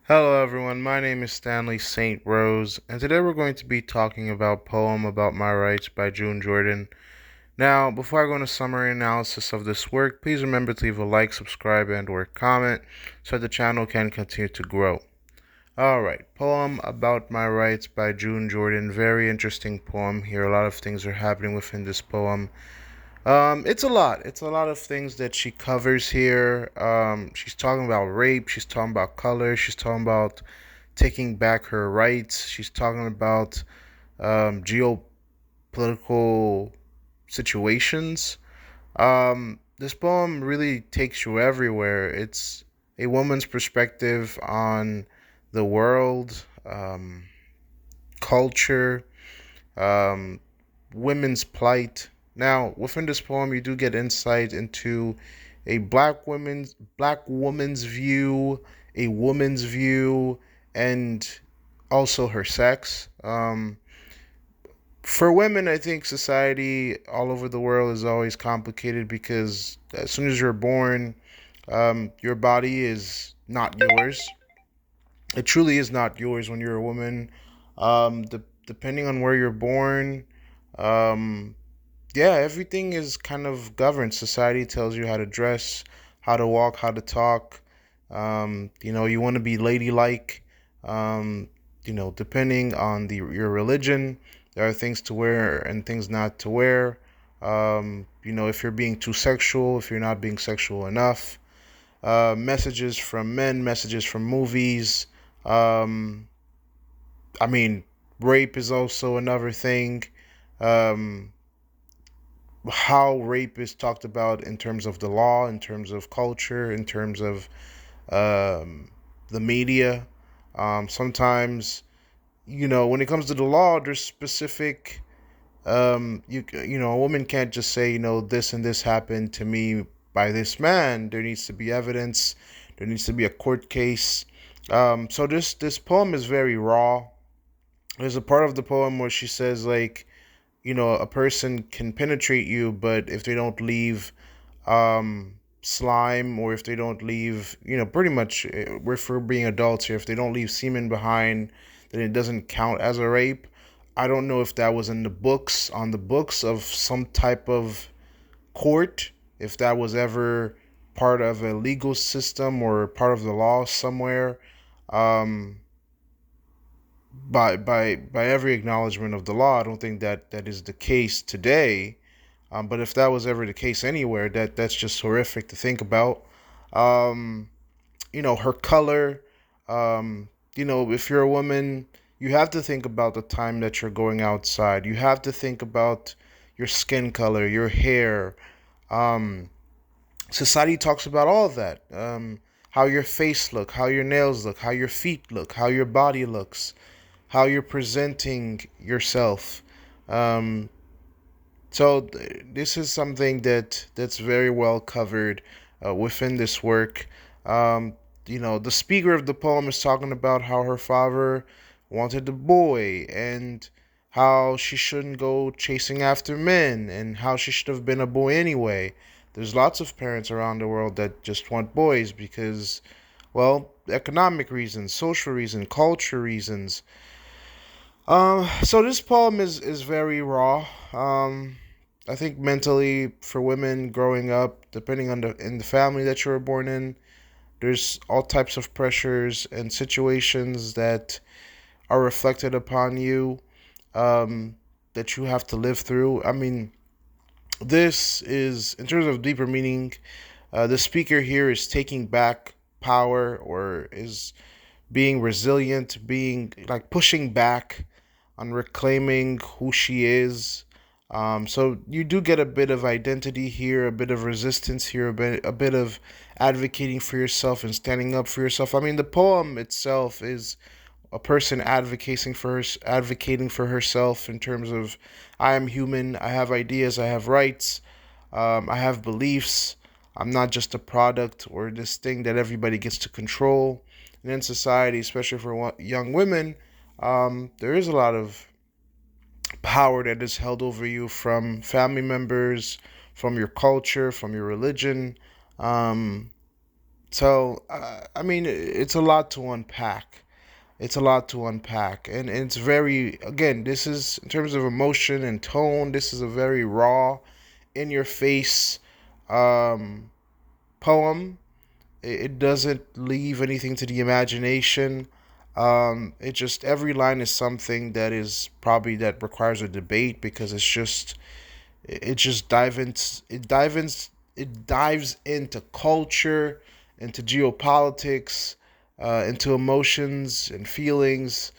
Hello everyone, my name is Stanley St. Rose, and today we're going to be talking about Poem About My Rights by June Jordan. Now, before I go into summary analysis of this work, please remember to leave a like, subscribe, and or comment so that the channel can continue to grow. Alright, Poem About My Rights by June Jordan. Very interesting poem here. A lot of things are happening within this poem. It's a lot. It's a lot of things that she covers here. She's talking about rape. She's talking about color. She's talking about taking back her rights. She's talking about geopolitical situations. This poem really takes you everywhere. It's a woman's perspective on the world, culture, um, women's plight. Now, within this poem, you do get insight into a black woman's view, a woman's view, and also her sex. For women, I think society all over the world is always complicated because as soon as you're born, your body is not yours. It truly is not yours when you're a woman. Depending on where you're born, um, yeah, everything is kind of governed. Society tells you how to dress, how to walk, how to talk. You want to be ladylike. Um, depending on your religion, there are things to wear and things not to wear. If you're being too sexual, if you're not being sexual enough. Messages from men, messages from movies. Um, I mean, rape is also another thing. Um, how rape is talked about in terms of the law, in terms of culture, in terms of the media. Sometimes, when it comes to the law, there's specific. A woman can't just say, this and this happened to me by this man. There needs to be evidence. There needs to be a court case. So this poem is very raw. There's a part of the poem where she says like, a person can penetrate you, but if they don't leave slime, or if they don't leave, pretty much, we're for being adults here, if they don't leave semen behind, then it doesn't count as a rape. I don't know if that was in the books, on the books of some type of court, if that was ever part of a legal system or part of the law somewhere. Um, by every acknowledgement of the law, I don't think that is the case today. But if that was ever the case anywhere, that's just horrific to think about. Um, her color. If you're a woman, you have to think about the time that you're going outside. You have to think about your skin color, your hair. Um, Society talks about all of that. How your face look, how your nails look, how your feet look, how your body looks, how you're presenting yourself. Um, this is something that's very well covered within this work. Um, the speaker of the poem is talking about how her father wanted a boy, and how she shouldn't go chasing after men, and how she should have been a boy anyway. There's lots of parents around the world that just want boys because, well, economic reasons, social reasons, culture reasons. So this poem is very raw. I think mentally for women growing up, depending on the family that you were born in, there's all types of pressures and situations that are reflected upon you, um, that you have to live through. I mean, this is, in terms of deeper meaning, the speaker here is taking back power, or is being resilient, being like pushing back on reclaiming who she is. So you do get a bit of identity here, a bit of resistance here, a bit of advocating for yourself and standing up for yourself. I mean, the poem itself is a person advocating for herself in terms of, I am human, I have ideas, I have rights, I have beliefs. I'm not just a product or this thing that everybody gets to control. And in society, especially for young women, there is a lot of power that is held over you from family members, from your culture, from your religion. Um, So, I mean, it's a lot to unpack. It's a lot to unpack. And it's very, again, this is, in terms of emotion and tone, this is a very raw, in your face poem. It doesn't leave anything to the imagination. It just, every line is something that is probably that requires a debate, because it just it dives into culture, into geopolitics, into emotions and feelings,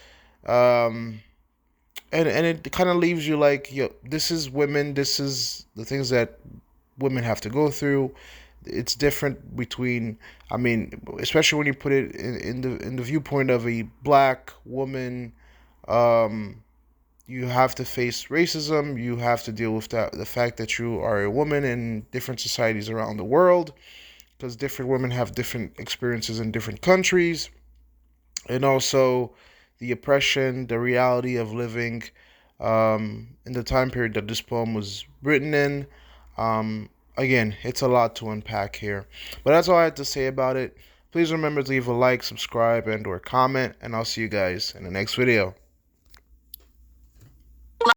um, and it kind of leaves you like, yo, this is women. This is the things that women have to go through. It's different between, I mean, especially when you put it in the viewpoint of a black woman. Um, you have to face racism. You have to deal with the fact that you are a woman in different societies around the world, because different women have different experiences in different countries, and also the oppression, the reality of living in the time period that this poem was written in. Again, it's a lot to unpack here, but that's all I had to say about it. Please remember to leave a like, subscribe, and or comment, and I'll see you guys in the next video.